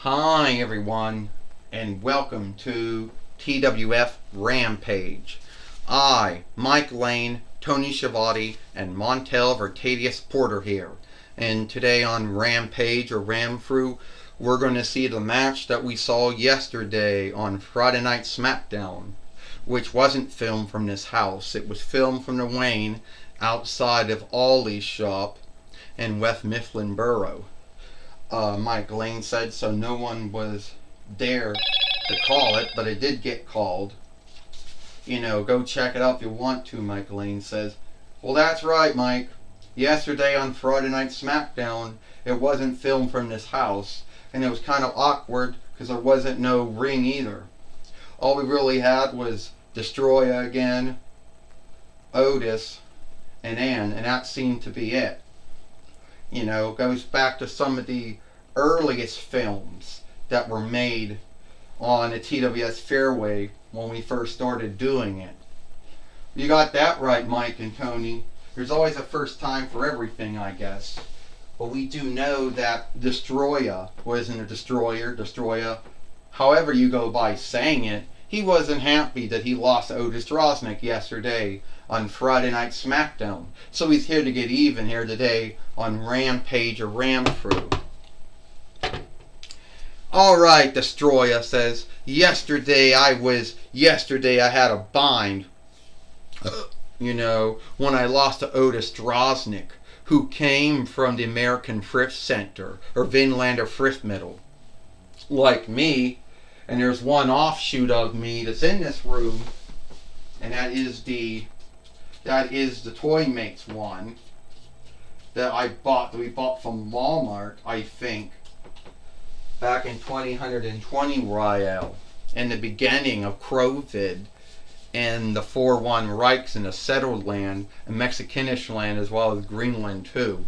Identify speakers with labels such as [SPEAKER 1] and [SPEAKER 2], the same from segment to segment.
[SPEAKER 1] Hi everyone, and welcome to TWF Rampage. I, Mike Lane, Tony Schiavone, and Montel Vertadius Porter here. And today on Rampage or Ramfru, we're going to see the match that we saw yesterday on Friday Night SmackDown, which wasn't filmed from this house. It was filmed from the Wayne outside of Ollie's shop in West Mifflin Borough. Mike Lane said so no one was there to call it, but it did get called. Go check it out if you want to, Mike Lane says. Well, that's right, Mike. Yesterday on Friday Night SmackDown, it wasn't filmed from this house, and it was kind of awkward because there wasn't no ring either. All we really had was Destroyer again, Otis, and Ann, and that seemed to be it. Goes back to some of the earliest films that were made on the TWS Fairway when we first started doing it. You got that right, Mike and Tony. There's always a first time for everything, I guess. But we do know that Destroyer wasn't a Destroyer. However you go by saying it, he wasn't happy that he lost Otis Drosnick yesterday on Friday Night SmackDown. So he's here to get even here today on Rampage or Ramfru. Alright, Destroyer says, yesterday I had a bind. When I lost to Otis Drosnick, who came from the American Thrift Center, or Vinlander Thrift Metal. Like me, and there's one offshoot of me that's in this room, and that is the Toy Mates one that we bought from Walmart, I think, back in 2020 Royale, in the beginning of COVID, and the 4-1 Reichs in the settled land, and Mexicanish land, as well as Greenland too.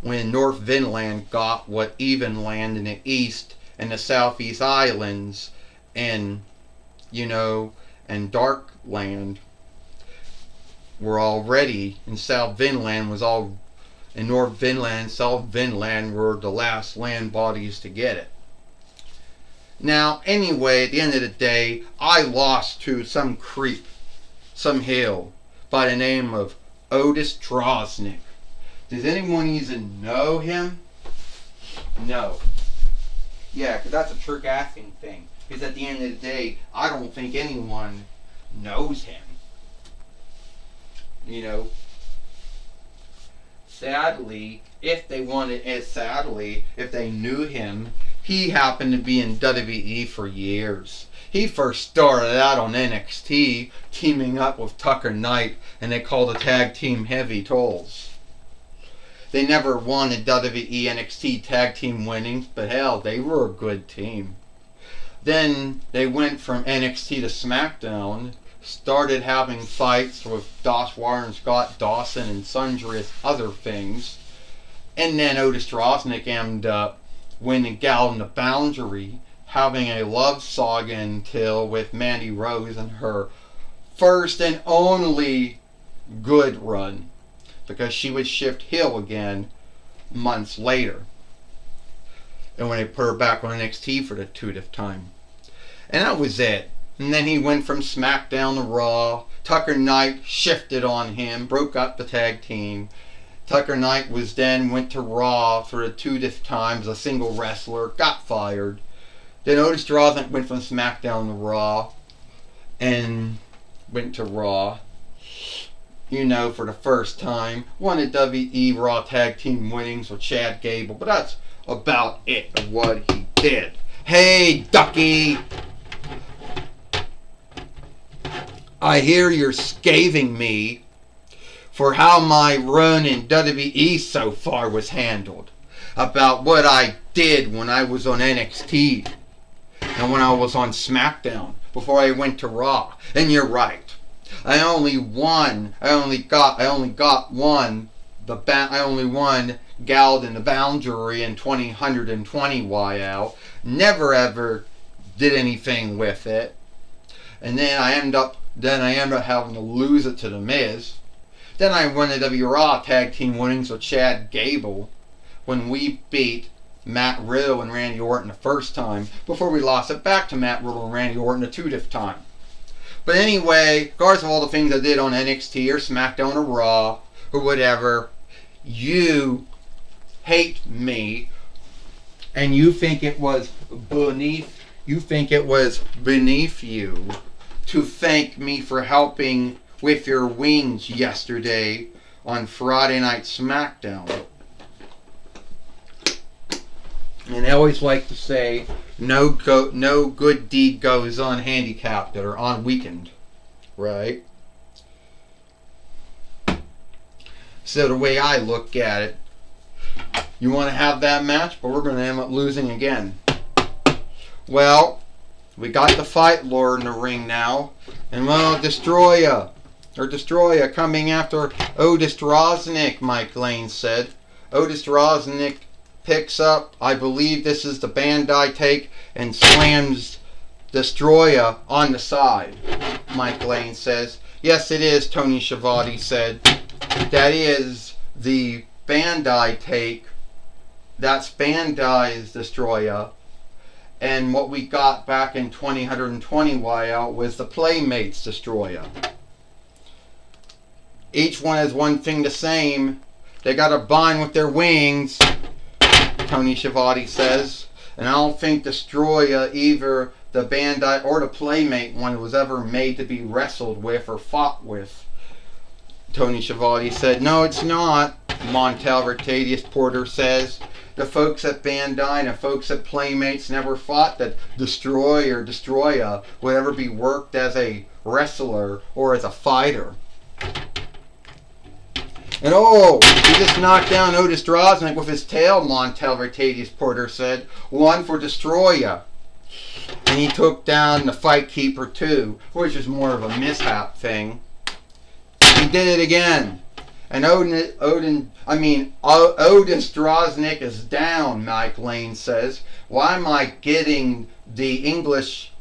[SPEAKER 1] When North Vinland got what even land in the east and the southeast islands, and dark land were already, and South Vinland was all, and North Vinland, South Vinland were the last land bodies to get it. Now, anyway, at the end of the day, I lost to some creep, some hill, by the name of Otis Drosnick. Does anyone even know him? No. Yeah, because that's a trick asking thing. Because at the end of the day, I don't think anyone knows him. Sadly, if they knew him, he happened to be in WWE for years. He first started out on NXT, teaming up with Tucker Knight, and they called the tag team Heavy Tolls. They never won a WWE NXT tag team winnings, but hell, they were a good team. Then they went from NXT to SmackDown, started having fights with Josh Warren, Scott Dawson, and sundry other things. And then Otis Drosnick ended up winning Gal in the Boundary, having a love saga until with Mandy Rose and her first and only good run, because she would shift heel again months later. And when they put her back on NXT for the 2nd time. And that was it. And then he went from SmackDown to Raw. Tucker Knight shifted on him, broke up the tag team. Tucker Knight went to Raw for the 2nd time as a single wrestler, got fired. Then Otis Drosnick went from SmackDown to Raw, and went to Raw, for the first time. Won the WWE Raw Tag Team winnings with Chad Gable, but that's about it of what he did. Hey, Ducky! I hear you're scathing me for how my run in WWE so far was handled. About what I did when I was on NXT and when I was on SmackDown before I went to Raw. And you're right. I only won Galled in the Boundary in 2020 YL. Never ever did anything with it. And then I end up having to lose it to The Miz. Then I won the W Raw Tag Team winnings with Chad Gable when we beat Matt Riddle and Randy Orton the first time before we lost it back to Matt Riddle and Randy Orton the 2nd time. But anyway, regardless of all the things I did on NXT or SmackDown or Raw or whatever, you hate me and you think it was beneath you to thank me for helping with your wings yesterday on Friday Night SmackDown. And I always like to say, no good deed goes unhandicapped or unweakened, right? So the way I look at it, you want to have that match, but we're going to end up losing again. Well, we got the Fight Lord in the ring now, and well, Destroya coming after Otis Rosnick, Mike Lane said. Otis Rosnick picks up, I believe this is the Bandai take, and slams Destroya on the side, Mike Lane says. Yes, it is, Tony Schiavone said. That is the Bandai take. That's Bandai's Destroya. And what we got back in 2020 was the Playmates Destroya. Each one has one thing the same. They got to bind with their wings, Tony Schiavone says. And I don't think Destroya, either the Bandai or the Playmate one, was ever made to be wrestled with or fought with. Tony Schiavone said, no, it's not, Montel Vertadius Porter says. The folks at Bandai and the folks at Playmates never fought that Destroya would ever be worked as a wrestler or as a fighter. And he just knocked down Otis Rosnick with his tail, Montel Vertadius Porter said. One for Destroya. And he took down the Fight Keeper too, which is more of a mishap thing. He did it again. And Otis Rosnick is down, Mike Lane says. Why am I getting the English,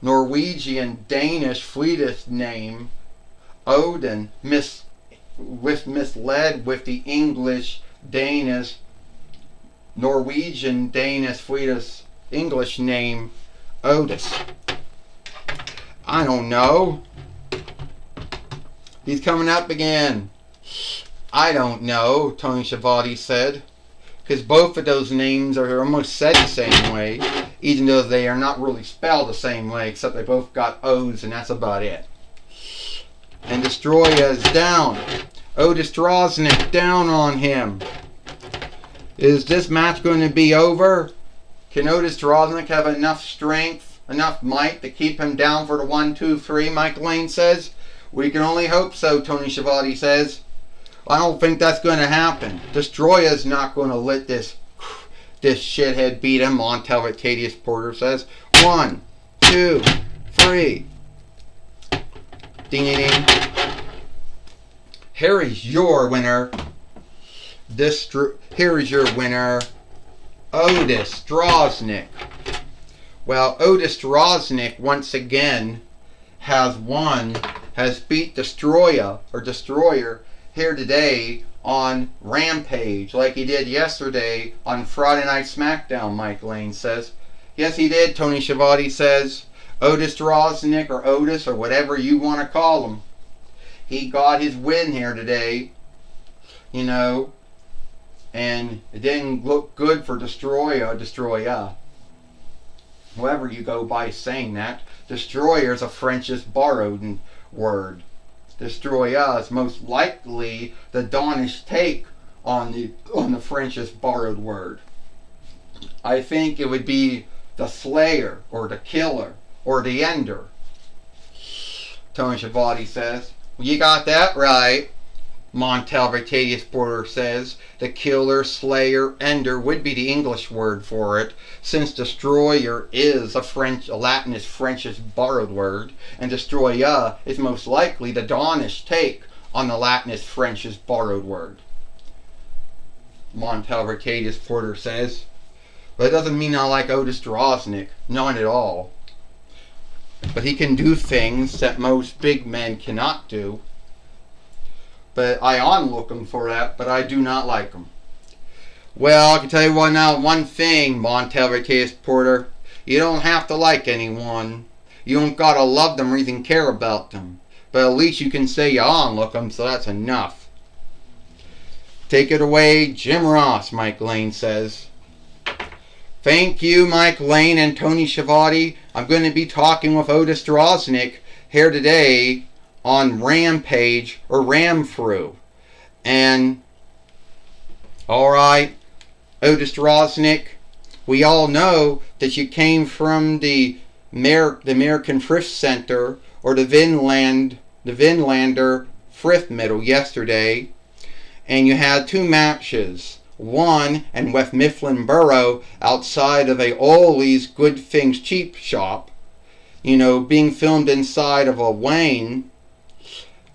[SPEAKER 1] Norwegian, Danish, Swedish name, Odin, misled with the English, Danish, Norwegian, Danish, Swedish, English name, Otis? I don't know. He's coming up again. I don't know, Tony Schiavone said. Because both of those names are almost said the same way, even though they are not really spelled the same way, except they both got O's and that's about it. And Destroya is down. Otis Rosnick down on him. Is this match going to be over? Can Otis Rosnick have enough strength, enough might to keep him down for the 1, 2, 3, Mike Lane says? We can only hope so, Tony Schiavone says. I don't think that's going to happen. Destroya's not going to let this shithead beat him, Montel Vertadius Porter says. 1, 2, 3. Ding ding ding. Here is your winner. Here is your winner, Otis Rosnick. Well, Otis Rosnick once again has beat Destroya here today on Rampage, like he did yesterday on Friday Night SmackDown, Mike Lane says. Yes, he did, Tony Schiavone says. Otis Rosnick, or Otis, or whatever you want to call him. He got his win here today, and it didn't look good for Destroya. However you go by saying that. Destroyer is a French's borrowed word. Destroya is most likely the Danish take on the French's borrowed word. I think it would be the Slayer, or the Killer, or the Ender. Tony Schiavone says. Well, you got that right. Montel Vertadius Porter says the Killer, Slayer, Ender would be the English word for it, since Destroyer is a Latinist French's borrowed word, and Destroya is most likely the Danish take on the Latinist French's borrowed word. Montel Vertadius Porter says. But it doesn't mean I like Otis Rosnick, not at all. But he can do things that most big men cannot do. But I am looking for that, but I do not like him. Well, I can tell you one thing, Montel Vertius Porter. You don't have to like anyone. You don't gotta love them or even care about them. But at least you can say you look them, so that's enough. Take it away, Jim Ross, Mike Lane says. Thank you, Mike Lane and Tony Schiavone. I'm going to be talking with Otis Droznik here today on Rampage or Ramfru. And, alright, Otis Droznik, we all know that you came from the American Thrift Center or the Vinlander Thrift Middle yesterday, and you had two matches. One in West Mifflin Borough outside of a Ollie's Good Things Cheap shop, being filmed inside of a Wayne.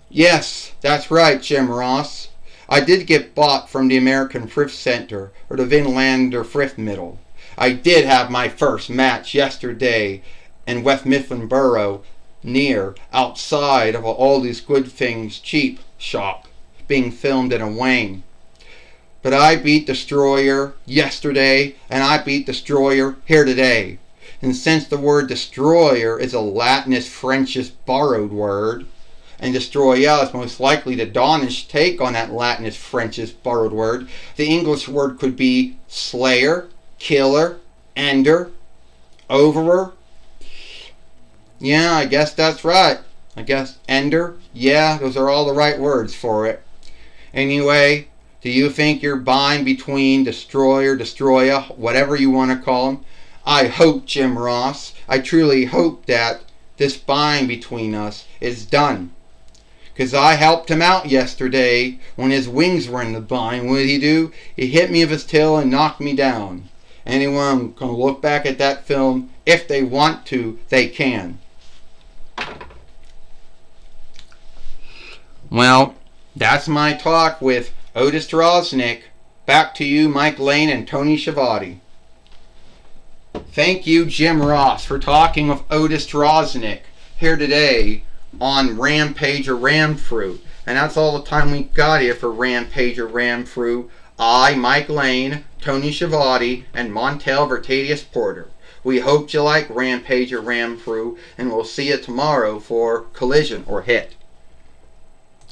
[SPEAKER 1] Yes, that's right, Jim Ross. I did get bought from the American Thrift Center or the Vinlander Thrift Middle. I did have my first match yesterday in West Mifflin Borough outside of a Ollie's Good Things Cheap shop, being filmed in a Wayne. But I beat Destroyer yesterday, and I beat Destroyer here today. And since the word destroyer is a Latinist Frenchist borrowed word, and destroyer is most likely the Danish take on that Latinist Frenchist borrowed word, the English word could be slayer, killer, ender, overer. Yeah, I guess that's right. I guess ender. Yeah, those are all the right words for it. Anyway, do you think you're buying between destroyer, whatever you want to call them? I hope, Jim Ross, I truly hope that this buying between us is done. Because I helped him out yesterday when his wings were in the bind. What did he do? He hit me with his tail and knocked me down. Anyone can look back at that film. If they want to, they can. Well, that's my talk with Otis Droznik. Back to you, Mike Lane and Tony Schiavone. Thank you, Jim Ross, for talking with Otis Droznik here today on Rampage or Ramfru. And that's all the time we got here for Rampage or Ramfru. I, Mike Lane, Tony Schiavone, and Montel Vertius Porter. We hope you like Rampage or Ramfru, and we'll see you tomorrow for Collision or Hit.